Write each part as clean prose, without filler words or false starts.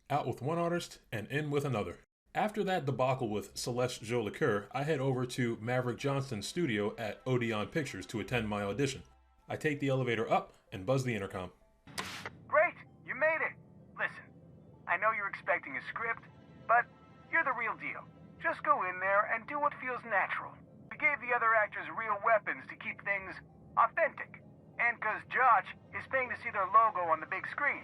Out with one artist and in with another. After that debacle with Celeste Jolicoeur, I head over to Maverick Johnston's studio at Odeon Pictures to attend my audition. I take the elevator up and buzz the intercom. Great, you made it. Listen, I know you're expecting a script, but you're the real deal. Just go in there and do what feels natural. We gave the other actors real weapons to keep things authentic. And cause Josh is paying to see their logo on the big screen.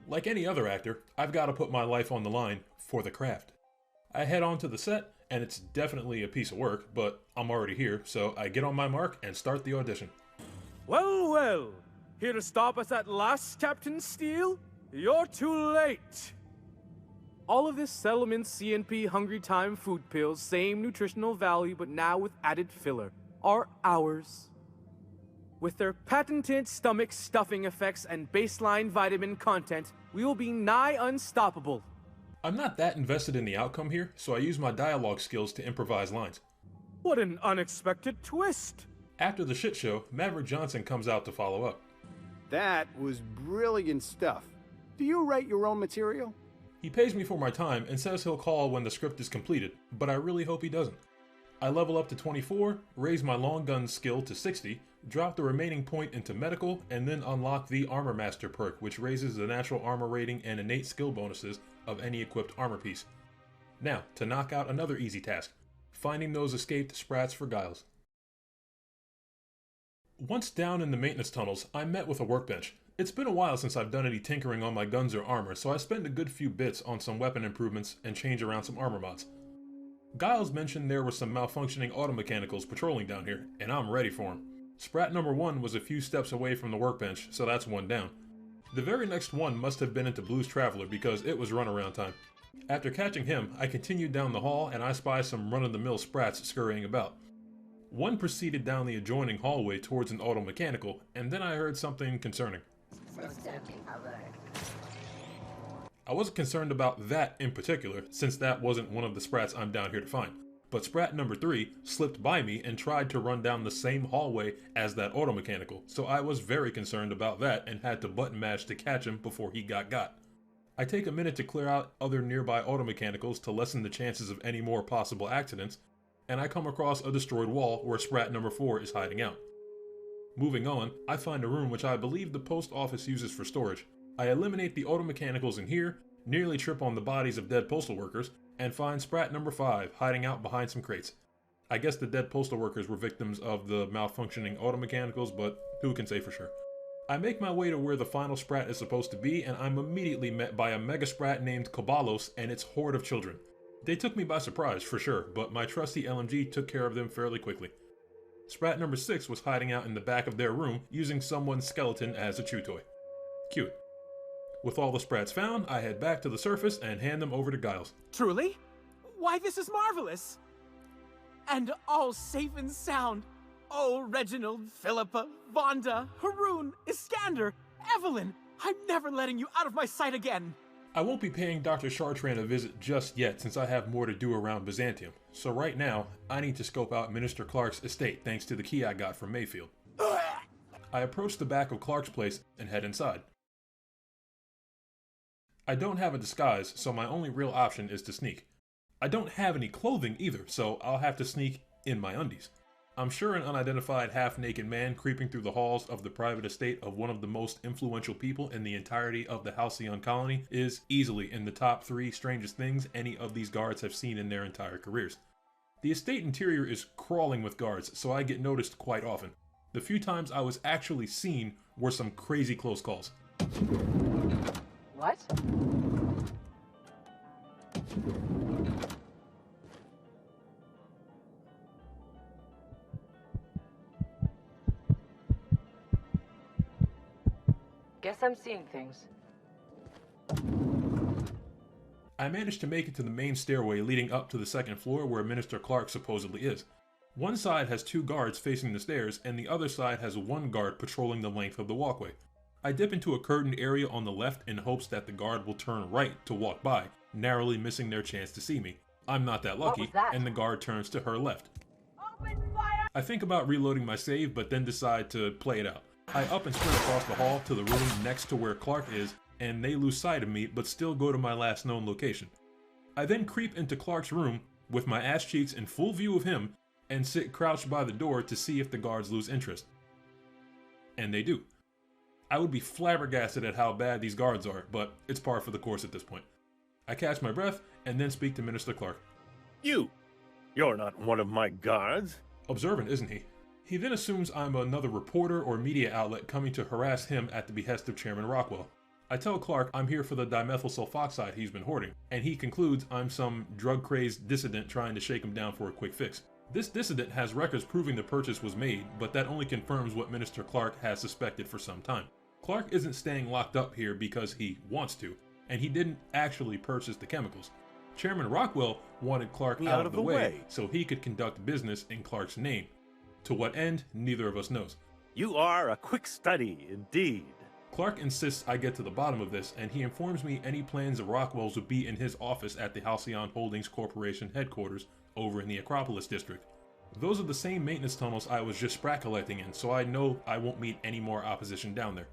Like any other actor, I've got to put my life on the line for the craft. I head on to the set, and it's definitely a piece of work, but I'm already here, so I get on my mark and start the audition. Well, well. Here to stop us at last, Captain Steele? You're too late. All of this Settlement CNP Hungry Time food pills, same nutritional value, but now with added filler, are ours. With their patented stomach stuffing effects and baseline vitamin content, we will be nigh unstoppable. I'm not that invested in the outcome here, so I use my dialogue skills to improvise lines. What an unexpected twist! After the shit show, Maverick Johnson comes out to follow up. That was brilliant stuff. Do you write your own material? He pays me for my time and says he'll call when the script is completed, but I really hope he doesn't. I level up to 24, raise my long gun skill to 60, drop the remaining point into medical, and then unlock the Armor Master perk, which raises the natural armor rating and innate skill bonuses of any equipped armor piece. Now, to knock out another easy task, finding those escaped sprats for Giles. Once down in the maintenance tunnels, I'm met with a workbench. It's been a while since I've done any tinkering on my guns or armor, so I spend a good few bits on some weapon improvements and change around some armor mods. Giles mentioned there were some malfunctioning automechanicals patrolling down here, and I'm ready for them. Sprat number 1 was a few steps away from the workbench, so that's one down. The very next one must have been into Blues Traveler because it was runaround time. After catching him, I continued down the hall and I spy some run-of-the-mill sprats scurrying about. One proceeded down the adjoining hallway towards an automechanical, and then I heard something concerning. I wasn't concerned about that in particular, since that wasn't one of the sprats I'm down here to find. But sprat number 3 slipped by me and tried to run down the same hallway as that automechanical, so I was very concerned about that and had to button mash to catch him before he got. I take a minute to clear out other nearby automechanicals to lessen the chances of any more possible accidents, and I come across a destroyed wall where sprat number 4 is hiding out. Moving on, I find a room which I believe the post office uses for storage. I eliminate the automechanicals in here, nearly trip on the bodies of dead postal workers, and find sprat number 5 hiding out behind some crates. I guess the dead postal workers were victims of the malfunctioning automechanicals, but who can say for sure. I make my way to where the final sprat is supposed to be, and I'm immediately met by a mega sprat named Kobalos and its horde of children. They took me by surprise, for sure, but my trusty LMG took care of them fairly quickly. Sprat number 6 was hiding out in the back of their room, using someone's skeleton as a chew toy. Cute. With all the sprats found, I head back to the surface and hand them over to Giles. Truly? Why, this is marvelous! And all safe and sound. Oh, Reginald, Philippa, Vonda, Haroon, Iskander, Evelyn, I'm never letting you out of my sight again! I won't be paying Dr. Chartrand a visit just yet since I have more to do around Byzantium, so right now, I need to scope out Minister Clark's estate thanks to the key I got from Mayfield. I approach the back of Clark's place and head inside. I don't have a disguise, so my only real option is to sneak. I don't have any clothing either, so I'll have to sneak in my undies. I'm sure an unidentified half-naked man creeping through the halls of the private estate of one of the most influential people in the entirety of the Halcyon colony is easily in the top 3 strangest things any of these guards have seen in their entire careers. The estate interior is crawling with guards, so I get noticed quite often. The few times I was actually seen were some crazy close calls. What? Guess I'm seeing things. I managed to make it to the main stairway leading up to the second floor where Minister Clark supposedly is. One side has 2 guards facing the stairs, and the other side has 1 guard patrolling the length of the walkway. I dip into a curtained area on the left in hopes that the guard will turn right to walk by, narrowly missing their chance to see me. I'm not that lucky, and the guard turns to her left. Open fire! I think about reloading my save, but then decide to play it out. I up and sprint across the hall to the room next to where Clark is, and they lose sight of me but still go to my last known location. I then creep into Clark's room with my ass cheeks in full view of him and sit crouched by the door to see if the guards lose interest. And they do. I would be flabbergasted at how bad these guards are, but it's par for the course at this point. I catch my breath and then speak to Minister Clark. You're not one of my guards. Observant, isn't he? He then assumes I'm another reporter or media outlet coming to harass him at the behest of Chairman Rockwell. I tell Clark I'm here for the dimethyl sulfoxide he's been hoarding, and he concludes I'm some drug-crazed dissident trying to shake him down for a quick fix. This dissident has records proving the purchase was made, but that only confirms what Minister Clark has suspected for some time. Clark isn't staying locked up here because he wants to, and he didn't actually purchase the chemicals. Chairman Rockwell wanted Clark out of the way so he could conduct business in Clark's name. To what end, neither of us knows. You are a quick study, indeed. Clark insists I get to the bottom of this, and he informs me any plans of Rockwell's would be in his office at the Halcyon Holdings Corporation headquarters over in the Acropolis district. Those are the same maintenance tunnels I was just sprat collecting in, so I know I won't meet any more opposition down there.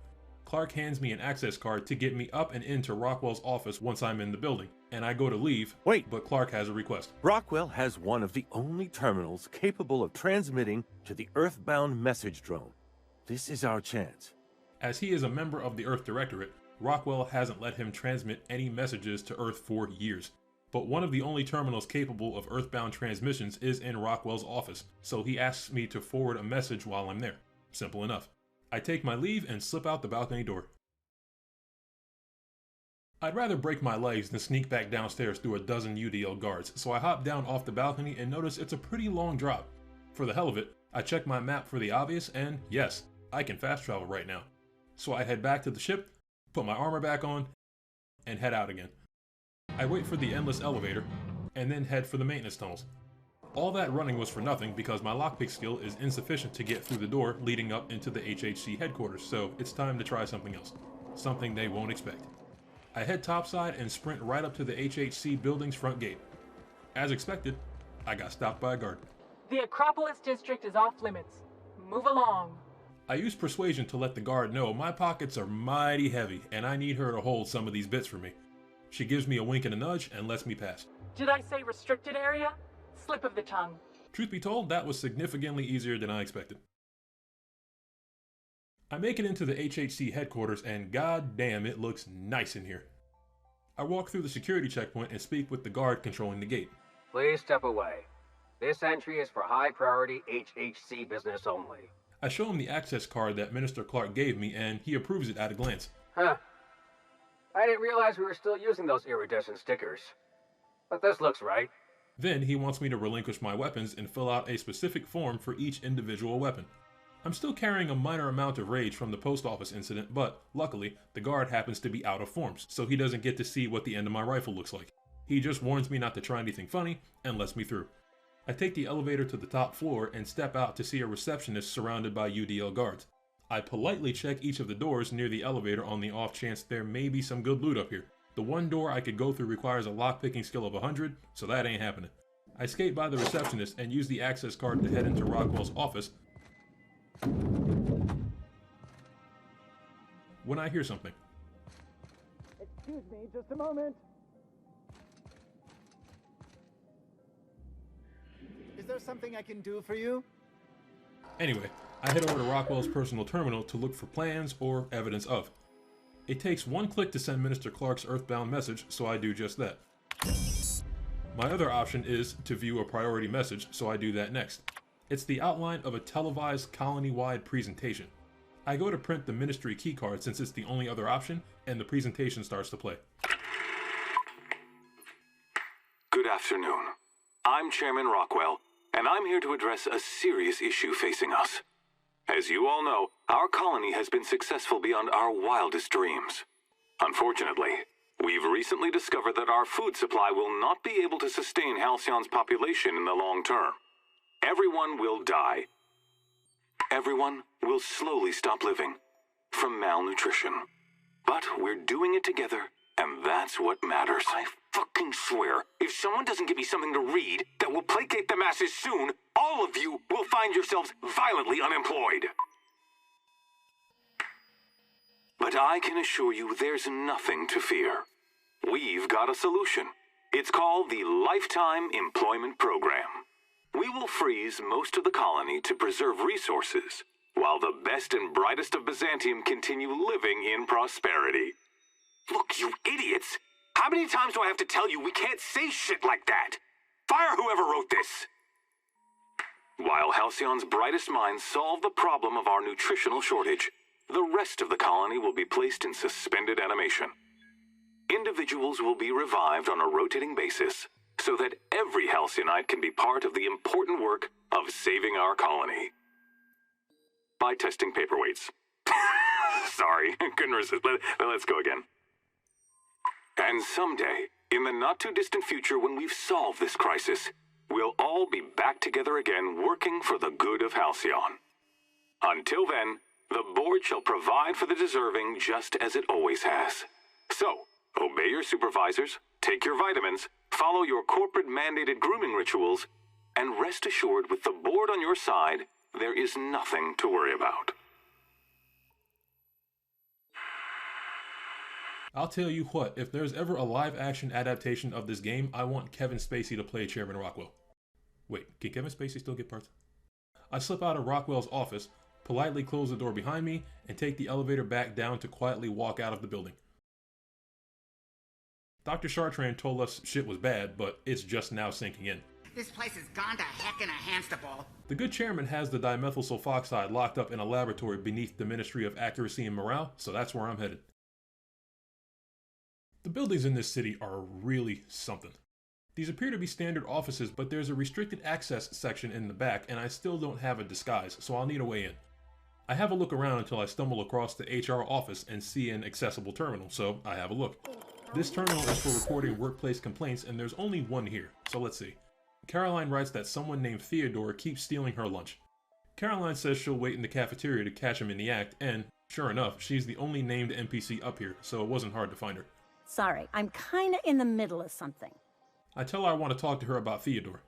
Clark hands me an access card to get me up and into Rockwell's office once I'm in the building, and I go to leave, Wait. but Clark has a request. Rockwell has one of the only terminals capable of transmitting to the Earthbound message drone. This is our chance. As he is a member of the Earth Directorate, Rockwell hasn't let him transmit any messages to Earth for years. But one of the only terminals capable of Earthbound transmissions is in Rockwell's office, so he asks me to forward a message while I'm there. Simple enough. I take my leave and slip out the balcony door. I'd rather break my legs than sneak back downstairs through a dozen UDL guards, so I hop down off the balcony and notice it's a pretty long drop. For the hell of it, I check my map for the obvious, and yes, I can fast travel right now. So I head back to the ship, put my armor back on, and head out again. I wait for the endless elevator, and then head for the maintenance tunnels. All that running was for nothing because my lockpick skill is insufficient to get through the door leading up into the HHC headquarters, so it's time to try something else. Something they won't expect. I head topside and sprint right up to the HHC building's front gate. As expected, I got stopped by a guard. The Acropolis district is off limits. Move along. I use persuasion to let the guard know my pockets are mighty heavy and I need her to hold some of these bits for me. She gives me a wink and a nudge and lets me pass. Did I say restricted area? Slip of the tongue. Truth be told, that was significantly easier than I expected. I make it into the HHC headquarters and god damn, it looks nice in here. I walk through the security checkpoint and speak with the guard controlling the gate. Please step away. This entry is for high priority HHC business only. I show him the access card that Minister Clark gave me and he approves it at a glance. Huh. I didn't realize we were still using those iridescent stickers. But this looks right. Then he wants me to relinquish my weapons and fill out a specific form for each individual weapon. I'm still carrying a minor amount of rage from the post office incident, but luckily, the guard happens to be out of forms, so he doesn't get to see what the end of my rifle looks like. He just warns me not to try anything funny and lets me through. I take the elevator to the top floor and step out to see a receptionist surrounded by UDL guards. I politely check each of the doors near the elevator on the off chance there may be some good loot up here. The one door I could go through requires a lockpicking skill of 100, so that ain't happening. I skate by the receptionist and use the access card to head into Rockwell's office when I hear something. Excuse me, just a moment. Is there something I can do for you? Anyway, I head over to Rockwell's personal terminal to look for plans or evidence of. It takes one click to send Minister Clark's Earthbound message, so I do just that. My other option is to view a priority message, so I do that next. It's the outline of a televised colony-wide presentation. I go to print the ministry keycard since it's the only other option, and the presentation starts to play. Good afternoon. I'm Chairman Rockwell, and I'm here to address a serious issue facing us. As you all know, our colony has been successful beyond our wildest dreams. Unfortunately, we've recently discovered that our food supply will not be able to sustain Halcyon's population in the long term. Everyone will die. Everyone will slowly stop living from malnutrition. But we're doing it together, and that's what matters. I fucking swear, if someone doesn't give me something to read that will placate the masses soon, all of you will find yourselves violently unemployed. but I can assure you there's nothing to fear. We've got a solution. It's called the Lifetime Employment Program. We will freeze most of the colony to preserve resources, while the best and brightest of Byzantium continue living in prosperity. Look, you idiots! How many times do I have to tell you we can't say shit like that? Fire whoever wrote this! While Halcyon's brightest minds solve the problem of our nutritional shortage, the rest of the colony will be placed in suspended animation. Individuals will be revived on a rotating basis, so that every Halcyonite can be part of the important work of saving our colony. By testing paperweights. Sorry, couldn't resist. Let's go again. And someday, in the not-too-distant future when we've solved this crisis, we'll all be back together again working for the good of Halcyon. Until then, the board shall provide for the deserving just as it always has. So, obey your supervisors, take your vitamins, follow your corporate-mandated grooming rituals, and rest assured with the board on your side, there is nothing to worry about. I'll tell you what, if there's ever a live-action adaptation of this game, I want Kevin Spacey to play Chairman Rockwell. Wait, can Kevin Spacey still get parts? I slip out of Rockwell's office, politely close the door behind me, and take the elevator back down to quietly walk out of the building. Dr. Chartrand told us shit was bad, but it's just now sinking in. This place has gone to heck in a hamsterball. The good chairman has the dimethyl sulfoxide locked up in a laboratory beneath the Ministry of Accuracy and Morale, so that's where I'm headed. The buildings in this city are really something. These appear to be standard offices, but there's a restricted access section in the back, and I still don't have a disguise, so I'll need a way in. I have a look around until I stumble across the HR office and see an accessible terminal, so I have a look. This terminal is for recording workplace complaints, and there's only one here, so let's see. Caroline writes that someone named Theodore keeps stealing her lunch. Caroline says she'll wait in the cafeteria to catch him in the act, and, sure enough, she's the only named NPC up here, so it wasn't hard to find her. Sorry, I'm kinda in the middle of something. I tell her I want to talk to her about Theodore.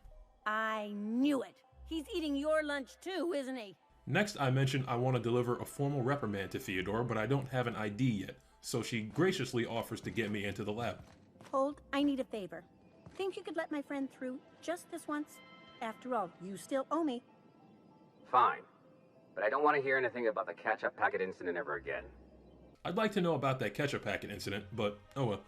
I knew it. He's eating your lunch too, isn't he? Next, I mention I want to deliver a formal reprimand to Theodore, but I don't have an ID yet, so she graciously offers to get me into the lab. Hold, I need a favor. Think you could let my friend through just this once? After all, you still owe me. Fine. But I don't want to hear anything about the ketchup packet incident ever again. I'd like to know about that ketchup packet incident, but oh well.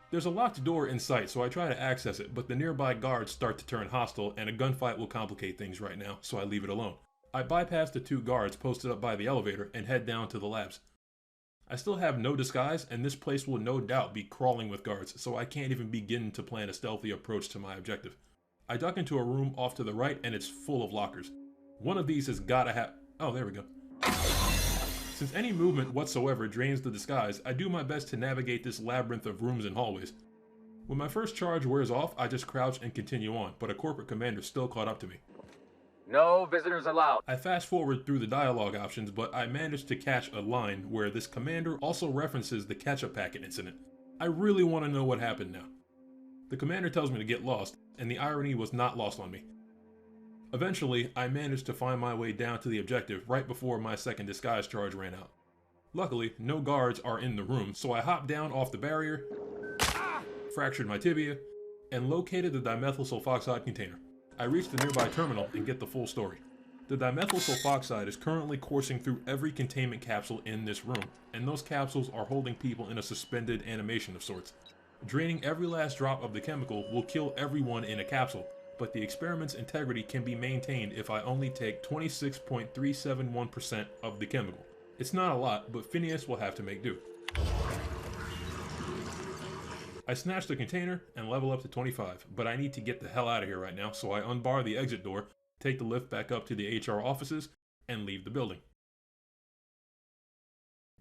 There's a locked door in sight, so I try to access it, but the nearby guards start to turn hostile, and a gunfight will complicate things right now, so I leave it alone. I bypass the two guards posted up by the elevator and head down to the labs. I still have no disguise, and this place will no doubt be crawling with guards, so I can't even begin to plan a stealthy approach to my objective. I duck into a room off to the right, and it's full of lockers. One of these has gotta have... Oh, there we go. Since any movement whatsoever drains the disguise, I do my best to navigate this labyrinth of rooms and hallways. When my first charge wears off, I just crouch and continue on, but a corporate commander still caught up to me. No visitors allowed. I fast forward through the dialogue options, but I managed to catch a line where this commander also references the ketchup packet incident. I really want to know what happened now. The commander tells me to get lost, and the irony was not lost on me. Eventually, I managed to find my way down to the objective right before my second disguise charge ran out. Luckily, no guards are in the room, so I hopped down off the barrier, fractured my tibia, and located the dimethyl sulfoxide container. I reach the nearby terminal and get the full story. The dimethyl sulfoxide is currently coursing through every containment capsule in this room, and those capsules are holding people in a suspended animation of sorts. Draining every last drop of the chemical will kill everyone in a capsule, but the experiment's integrity can be maintained if I only take 26.371% of the chemical. It's not a lot, but Phineas will have to make do. I snatch the container and level up to 25, but I need to get the hell out of here right now, so I unbar the exit door, take the lift back up to the HR offices, and leave the building.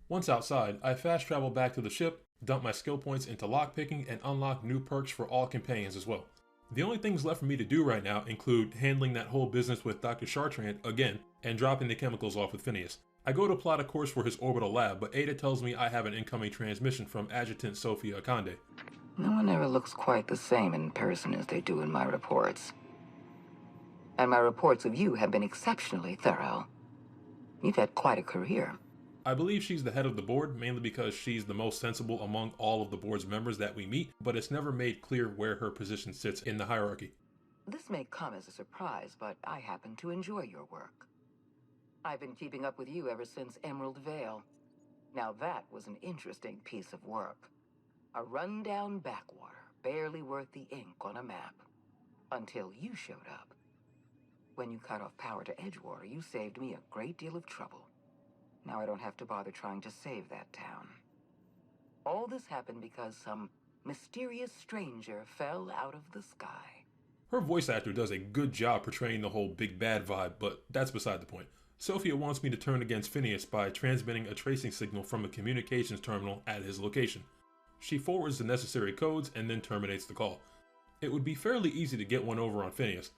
Once outside, I fast travel back to the ship, dump my skill points into lockpicking, and unlock new perks for all companions as well. The only things left for me to do right now include handling that whole business with Dr. Chartrand again, and dropping the chemicals off with Phineas. I go to plot a course for his orbital lab, but Ada tells me I have an incoming transmission from Adjutant Sophia Akande. No one ever looks quite the same in person as they do in my reports. And my reports of you have been exceptionally thorough. You've had quite a career. I believe she's the head of the board, mainly because she's the most sensible among all of the board's members that we meet, but it's never made clear where her position sits in the hierarchy. This may come as a surprise, but I happen to enjoy your work. I've been keeping up with you ever since Emerald Vale. Now that was an interesting piece of work. A rundown backwater, barely worth the ink on a map. Until you showed up. When you cut off power to Edgewater, you saved me a great deal of trouble. Now I don't have to bother trying to save that town. All this happened because some mysterious stranger fell out of the sky. Her voice actor does a good job portraying the whole big bad vibe, but that's beside the point. Sophia wants me to turn against Phineas by transmitting a tracing signal from a communications terminal at his location. She forwards the necessary codes and then terminates the call. It would be fairly easy to get one over on Phineas.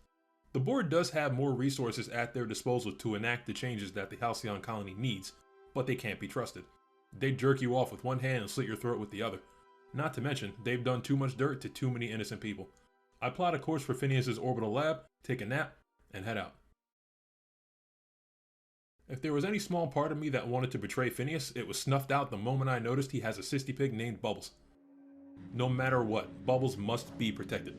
The board does have more resources at their disposal to enact the changes that the Halcyon colony needs, but they can't be trusted. They jerk you off with one hand and slit your throat with the other. Not to mention, they've done too much dirt to too many innocent people. I plot a course for Phineas's orbital lab, take a nap, and head out. If there was any small part of me that wanted to betray Phineas, it was snuffed out the moment I noticed he has a sissy pig named Bubbles. No matter what, Bubbles must be protected.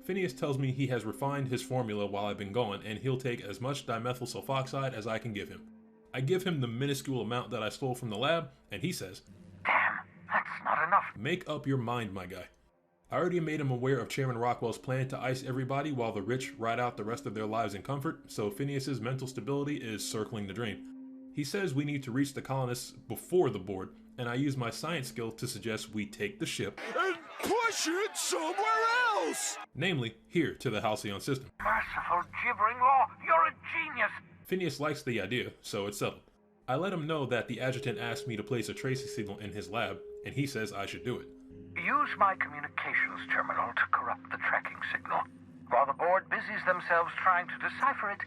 Phineas tells me he has refined his formula while I've been gone, and he'll take as much dimethyl sulfoxide as I can give him. I give him the minuscule amount that I stole from the lab, and he says, Damn, that's not enough. Make up your mind, my guy. I already made him aware of Chairman Rockwell's plan to ice everybody while the rich ride out the rest of their lives in comfort, so Phineas's mental stability is circling the drain. He says we need to reach the colonists before the board, and I use my science skill to suggest we take the ship and push it somewhere else! Namely, here to the Halcyon system. Merciful gibbering law, you're a genius! Phineas likes the idea, so it's settled. I let him know that the adjutant asked me to place a tracing signal in his lab, and he says I should do it. Use my communications terminal to corrupt the tracking signal. While the board busies themselves trying to decipher it,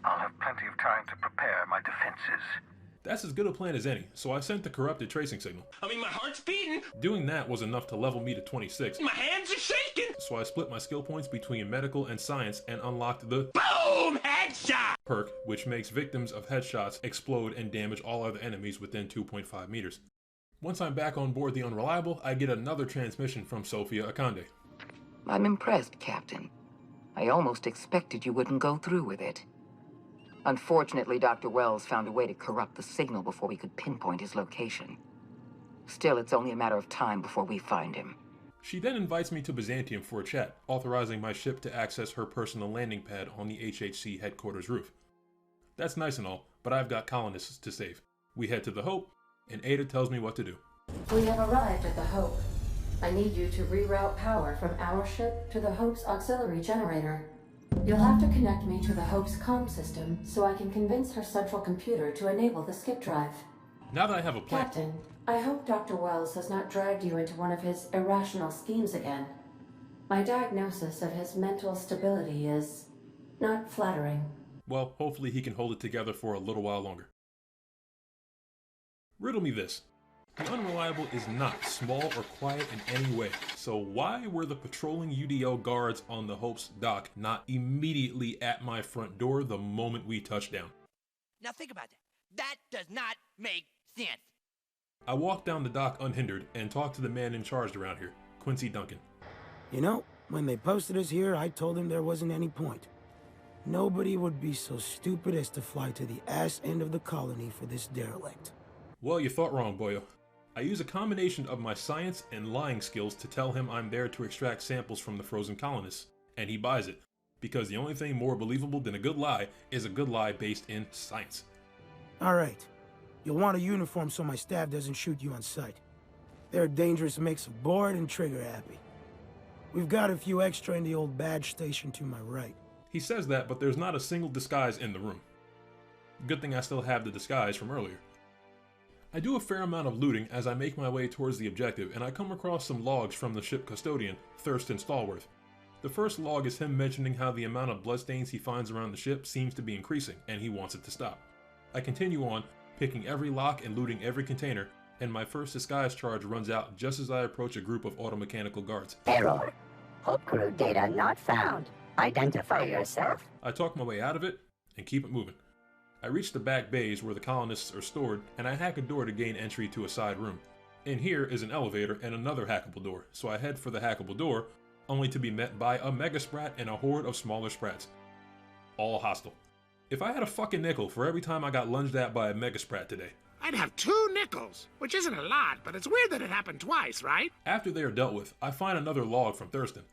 I'll have plenty of time to prepare my defenses. That's as good a plan as any, so I sent the corrupted tracing signal. I mean, my heart's beating! Doing that was enough to level me to 26. My hands are shaking! So I split my skill points between medical and science and unlocked the BOOM! Headshot! Perk, which makes victims of headshots explode and damage all other enemies within 2.5 meters. Once I'm back on board the Unreliable, I get another transmission from Sophia Akande. I'm impressed, Captain. I almost expected you wouldn't go through with it. Unfortunately, Dr. Wells found a way to corrupt the signal before we could pinpoint his location. Still, it's only a matter of time before we find him. She then invites me to Byzantium for a chat, authorizing my ship to access her personal landing pad on the HHC headquarters roof. That's nice and all, but I've got colonists to save. We head to the Hope, and Ada tells me what to do. We have arrived at the Hope. I need you to reroute power from our ship to the Hope's auxiliary generator. You'll have to connect me to the Hope's comm system so I can convince her central computer to enable the skip drive. Now that I have a plan... Captain, I hope Dr. Wells has not dragged you into one of his irrational schemes again. My diagnosis of his mental stability is not flattering. Well, hopefully he can hold it together for a little while longer. Riddle me this. The Unreliable is not small or quiet in any way, so why were the patrolling UDO guards on the Hope's dock not immediately at my front door the moment we touched down? Now think about that. That does not make sense. I walk down the dock unhindered and talk to the man in charge around here, Quincy Duncan. You know, when they posted us here, I told them there wasn't any point. Nobody would be so stupid as to fly to the ass end of the colony for this derelict. Well, you thought wrong, boyo. I use a combination of my science and lying skills to tell him I'm there to extract samples from the frozen colonists, and he buys it, because the only thing more believable than a good lie is a good lie based in science. Alright. You'll want a uniform so my staff doesn't shoot you on sight. They're a dangerous mix of bored and trigger-happy. We've got a few extra in the old badge station to my right. He says that, but there's not a single disguise in the room. Good thing I still have the disguise from earlier. I do a fair amount of looting as I make my way towards the objective, and I come across some logs from the ship custodian, Thurston Stallworth. The first log is him mentioning how the amount of bloodstains he finds around the ship seems to be increasing, and he wants it to stop. I continue on, picking every lock and looting every container, and my first disguise charge runs out just as I approach a group of automechanical guards. Error. Hope crew data not found. Identify yourself. I talk my way out of it, and keep it moving. I reach the back bays where the colonists are stored, and I hack a door to gain entry to a side room. In here is an elevator and another hackable door, so I head for the hackable door, only to be met by a mega sprat and a horde of smaller sprats. All hostile. If I had a fucking nickel for every time I got lunged at by a mega sprat today. I'd have 2 nickels, which isn't a lot, but it's weird that it happened twice, right? After they are dealt with, I find another log from Thurston.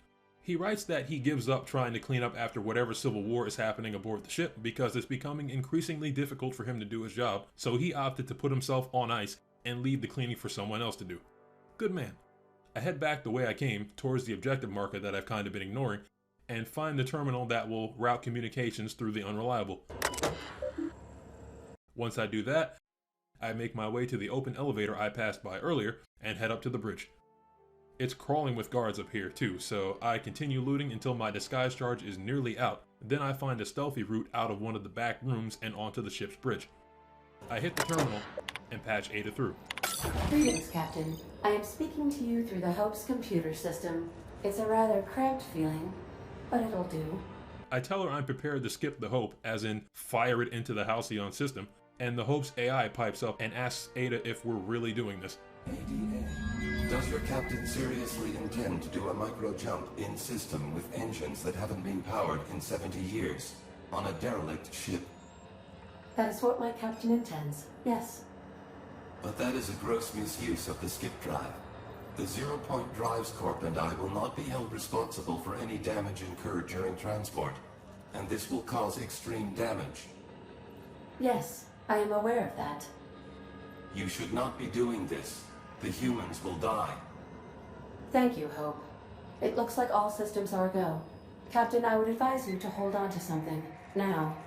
He writes that he gives up trying to clean up after whatever civil war is happening aboard the ship because it's becoming increasingly difficult for him to do his job, so he opted to put himself on ice and leave the cleaning for someone else to do. Good man. I head back the way I came, towards the objective marker that I've kind of been ignoring, and find the terminal that will route communications through the unreliable. Once I do that, I make my way to the open elevator I passed by earlier and head up to the bridge. It's crawling with guards up here too, so I continue looting until my disguise charge is nearly out. Then I find a stealthy route out of one of the back rooms and onto the ship's bridge. I hit the terminal and patch Ada through. Greetings, Captain. I am speaking to you through the Hope's computer system. It's a rather cramped feeling, but it'll do. I tell her I'm prepared to skip the Hope, as in fire it into the Halcyon system, and the Hope's AI pipes up and asks Ada if we're really doing this. ADA, does your captain seriously intend to do a micro-jump in system with engines that haven't been powered in 70 years on a derelict ship? That is what my captain intends, yes. But that is a gross misuse of the skip drive. The Zero Point Drives Corp and I will not be held responsible for any damage incurred during transport, and this will cause extreme damage. Yes, I am aware of that. You should not be doing this. The humans will die. Thank you, Hope. It looks like all systems are a go. Captain, I would advise you to hold on to something, now.